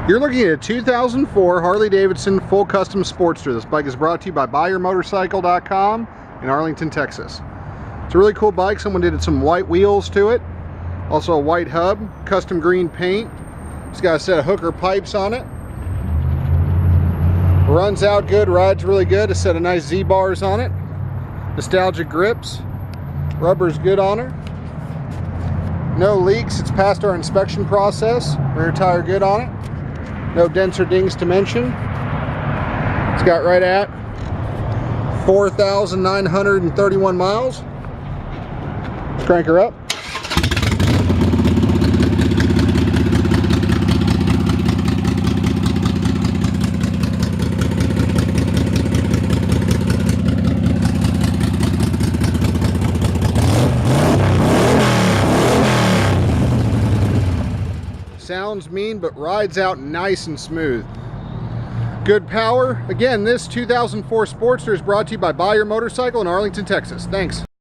You're looking at a 2004 Harley Davidson full custom Sportster. This bike is brought to you by buyyourmotorcycle.com in Arlington, Texas. It's a really cool bike. Someone did some white wheels to it. Also a white hub, custom green paint. It's got a set of hooker pipes on it. Runs out good, rides really good. A set of nice Z-bars on it. Nostalgic grips. Rubber's good on her. No leaks. It's passed our inspection process. Rear tire good on it. No dents or dings to mention. It's got right at 4,931 miles. Let's crank her up. Sounds mean, but rides out nice and smooth. Good power. Again, this 2004 Sportster is brought to you by Buy Your Motorcycle in Arlington, Texas. Thanks.